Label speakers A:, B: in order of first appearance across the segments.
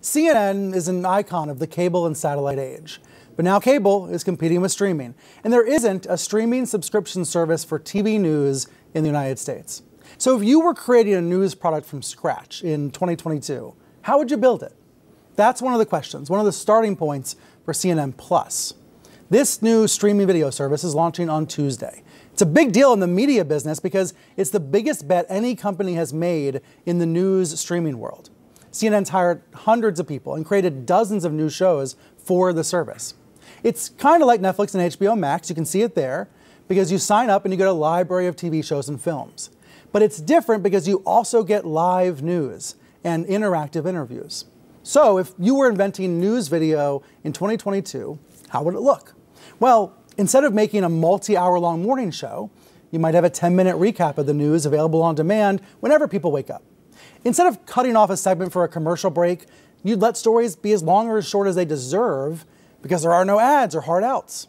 A: CNN is an icon of the cable and satellite age. But now cable is competing with streaming. And there isn't a streaming subscription service for TV news in the United States. So if you were creating a news product from scratch in 2022, how would you build it? That's one of the questions, one of the starting points for CNN Plus. This new streaming video service is launching on Tuesday. It's a big deal in the media business because it's the biggest bet any company has made in the news streaming world. CNN's hired hundreds of people and created dozens of new shows for the service. It's kind of like Netflix and HBO Max. You can see it there because you sign up and you get a library of TV shows and films. But it's different because you also get live news and interactive interviews. So if you were inventing news video in 2022, how would it look? Well, instead of making a multi-hour-long morning show, you might have a 10-minute recap of the news available on demand whenever people wake up. Instead of cutting off a segment for a commercial break, you'd let stories be as long or as short as they deserve because there are no ads or hard outs.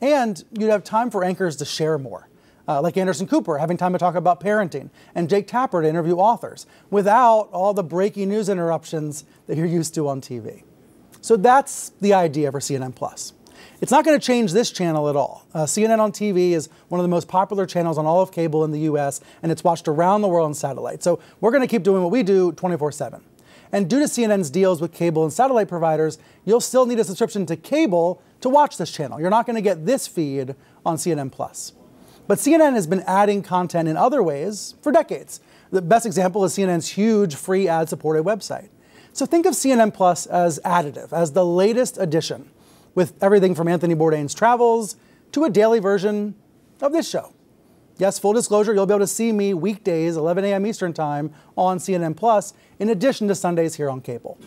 A: And you'd have time for anchors to share more, like Anderson Cooper having time to talk about parenting and Jake Tapper to interview authors without all the breaking news interruptions that you're used to on TV. So that's the idea for CNN Plus. It's not going to change this channel at all. CNN on TV is one of the most popular channels on all of cable in the US, and it's watched around the world on satellite. So we're going to keep doing what we do 24/7. And due to CNN's deals with cable and satellite providers, you'll still need a subscription to cable to watch this channel. You're not going to get this feed on CNN Plus. But CNN has been adding content in other ways for decades. The best example is CNN's huge free ad-supported website. So think of CNN Plus as additive, as the latest addition, with everything from Anthony Bourdain's travels to a daily version of this show. Yes, full disclosure, you'll be able to see me weekdays, 11 a.m. Eastern Time on CNN Plus, in addition to Sundays here on cable.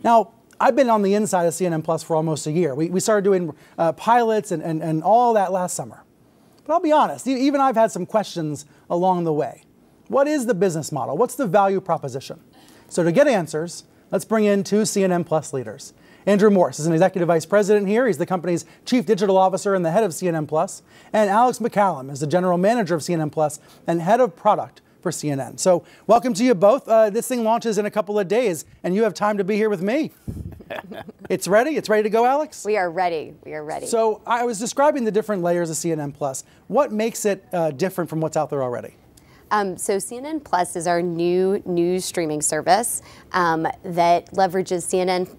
A: Now, I've been on the inside of CNN Plus for almost a year. We started doing pilots and all that last summer. But I'll be honest, even I've had some questions along the way. What is the business model? What's the value proposition? So to get answers, let's bring in two CNN Plus leaders. Andrew Morse is an executive vice president here. He's the company's chief digital officer and the head of CNN Plus. And Alex McCallum is the general manager of CNN Plus and head of product for CNN. So welcome to you both. This thing launches in a couple of days, and you have time to be here with me. It's ready? It's ready to go, Alex?
B: We are ready. We are ready.
A: So I was describing the different layers of CNN Plus. What makes it different from what's out there already?
B: So CNN Plus is our new news streaming service that leverages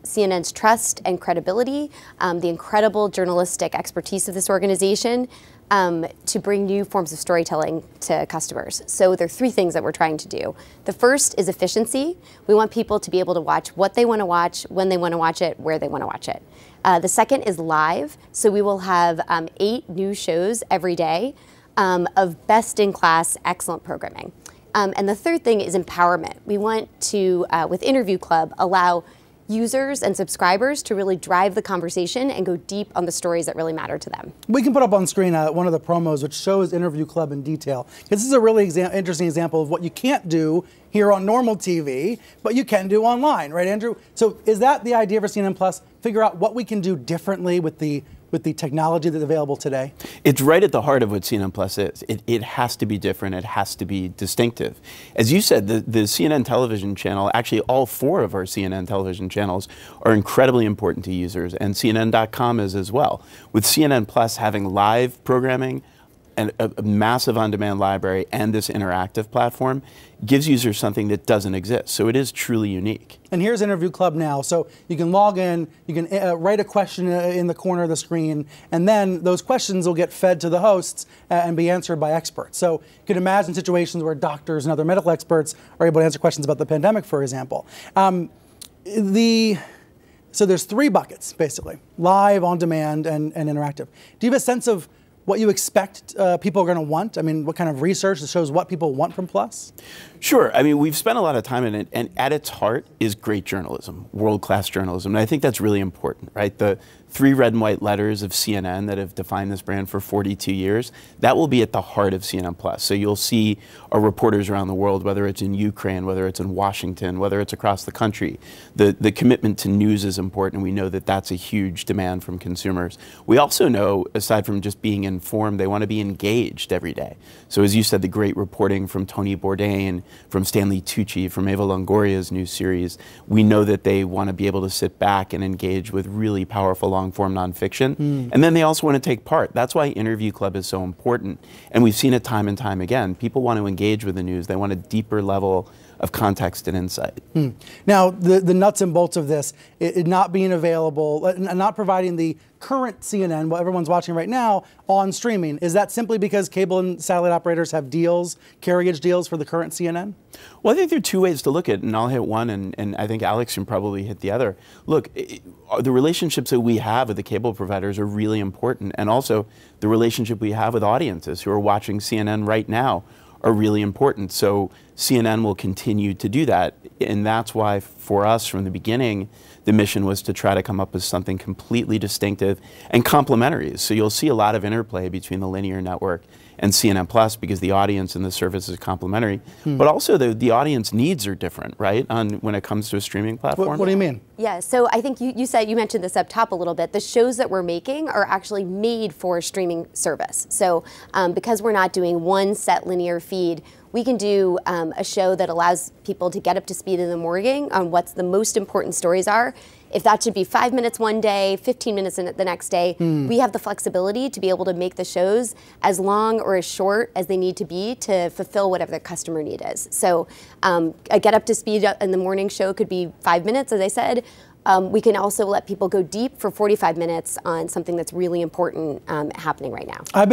B: CNN's trust and credibility, the incredible journalistic expertise of this organization to bring new forms of storytelling to customers. So there are three things that we're trying to do. The first is efficiency. We want people to be able to watch what they want to watch, when they want to watch it, where they want to watch it. The second is live. So we will have 8 new shows every day. Of best-in-class, excellent programming. And the third thing is empowerment. We want to, with Interview Club, allow users and subscribers to really drive the conversation and go deep on the stories that really matter to them.
A: We can put up on screen one of the promos which shows Interview Club in detail. This is a really interesting example of what you can't do here on normal TV, but you can do online, right, Andrew? So is that the idea for CNN Plus? Figure out what we can do differently with the technology that's available today?
C: It's right at the heart of what CNN Plus is. It has to be different. It has to be distinctive. As you said, the CNN television channel, actually all 4 of our CNN television channels are incredibly important to users, and CNN.com is as well. With CNN Plus having live programming, and a massive on-demand library and this interactive platform gives users something that doesn't exist. So it is truly unique.
A: And here's Interview Club now. So you can log in, you can write a question in the corner of the screen, and then those questions will get fed to the hosts and be answered by experts. So you can imagine situations where doctors and other medical experts are able to answer questions about the pandemic, for example. So there's 3 buckets, basically: live, on-demand, and interactive. Do you have a sense of what you expect people are going to want? I mean, what kind of research that shows what people want from Plus?
C: Sure. I mean, we've spent a lot of time in it, and at its heart is great journalism, world-class journalism. And I think that's really important, right? The 3 red and white letters of CNN that have defined this brand for 42 years, that will be at the heart of CNN Plus. So you'll see our reporters around the world, whether it's in Ukraine, whether it's in Washington, whether it's across the country. The commitment to news is important, and we know that that's a huge demand from consumers. We also know, aside from just being in informed. They want to be engaged every day. So as you said, the great reporting from Tony Bourdain, from Stanley Tucci, from Eva Longoria's new series, we know that they want to be able to sit back and engage with really powerful long-form nonfiction. And then they also want to take part. That's why Interview Club is so important. And we've seen it time and time again. People want to engage with the news. They want a deeper level of context and insight.
A: Now, the nuts and bolts of this, it not being available, not providing the current CNN, what everyone's watching right now, on streaming, is that simply because cable and satellite operators have deals, carriage deals for the current CNN?
C: Well, I think there are two ways to look at it, and I'll hit one, and I think Alex can probably hit the other. Look, the relationships that we have with the cable providers are really important, and also the relationship we have with audiences who are watching CNN right now are really important. So CNN will continue to do that. And that's why for us from the beginning, the mission was to try to come up with something completely distinctive and complementary. So you'll see a lot of interplay between the linear network and CNN Plus because the audience and the service is complementary. But also the audience needs are different, right? When it comes to a streaming platform.
A: What do you mean?
B: Yeah, so I think you mentioned this up top a little bit. The shows that we're making are actually made for a streaming service. So because we're not doing one set linear feed, we can do a show that allows people to get up to speed in the morning on what's the most important stories are. If that should be 5 minutes one day, 15 minutes the next day, we have the flexibility to be able to make the shows as long or as short as they need to be to fulfill whatever the customer need is. So a get up to speed in the morning show could be 5 minutes, as I said. We can also let people go deep for 45 minutes on something that's really important happening right now.
A: I've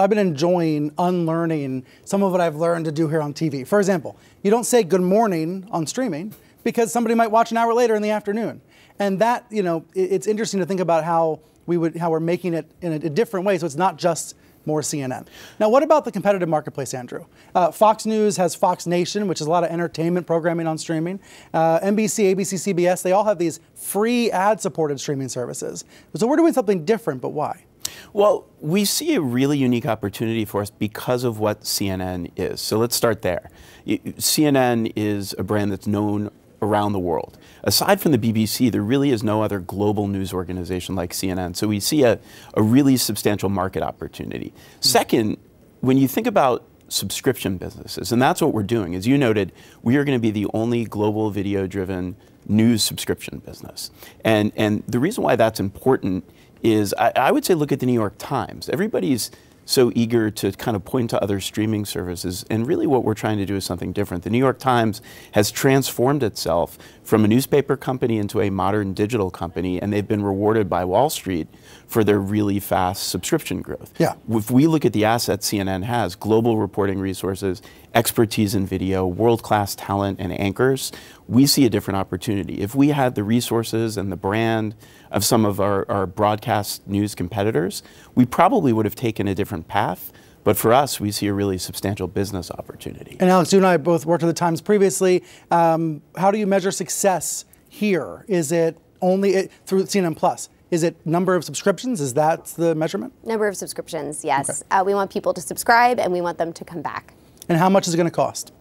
A: been enjoying unlearning some of what I've learned to do here on TV. For example, you don't say good morning on streaming because somebody might watch an hour later in the afternoon. And that, you know, it's interesting to think about how we're making it in a different way. So it's not just more CNN. Now, what about the competitive marketplace, Andrew? Fox News has Fox Nation, which is a lot of entertainment programming on streaming. NBC, ABC, CBS, they all have these free ad-supported streaming services. So we're doing something different, but why?
C: Well, we see a really unique opportunity for us because of what CNN is. So let's start there. CNN is a brand that's known around the world. Aside from the BBC, there really is no other global news organization like CNN. So we see a really substantial market opportunity. Second, when you think about subscription businesses, and that's what we're doing, as you noted, we are going to be the only global video-driven news subscription business. And the reason why that's important is I would say look at the New York Times. Everybody's so eager to kind of point to other streaming services, and really what we're trying to do is something different. The New York Times has transformed itself from a newspaper company into a modern digital company, and they've been rewarded by Wall Street for their really fast subscription growth.
A: Yeah.
C: If we look at the assets CNN has, global reporting resources, expertise in video, world-class talent and anchors, we see a different opportunity. If we had the resources and the brand of some of our broadcast news competitors, we probably would have taken a different path. But for us, we see a really substantial business opportunity.
A: And Alex, you and I both worked at the Times previously. How do you measure success here? Is it only through CNN Plus? Is it number of subscriptions? Is that the measurement?
B: Number of subscriptions, yes.
A: Okay.
B: We want people to subscribe and we want them to come back.
A: And how much is it going to cost?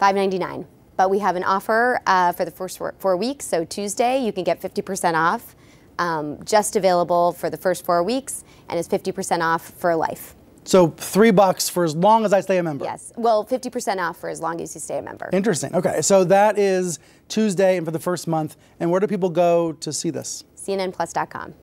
B: $5.99. But we have an offer for the first 4 weeks. So Tuesday, you can get 50% off. Just available for the first 4 weeks, and is 50% off for life.
A: So $3 for as long as I stay a member?
B: Yes. Well, 50% off for as long as you stay a member.
A: Interesting. Okay. So that is Tuesday and for the first month. And where do people go to see this?
B: CNNplus.com.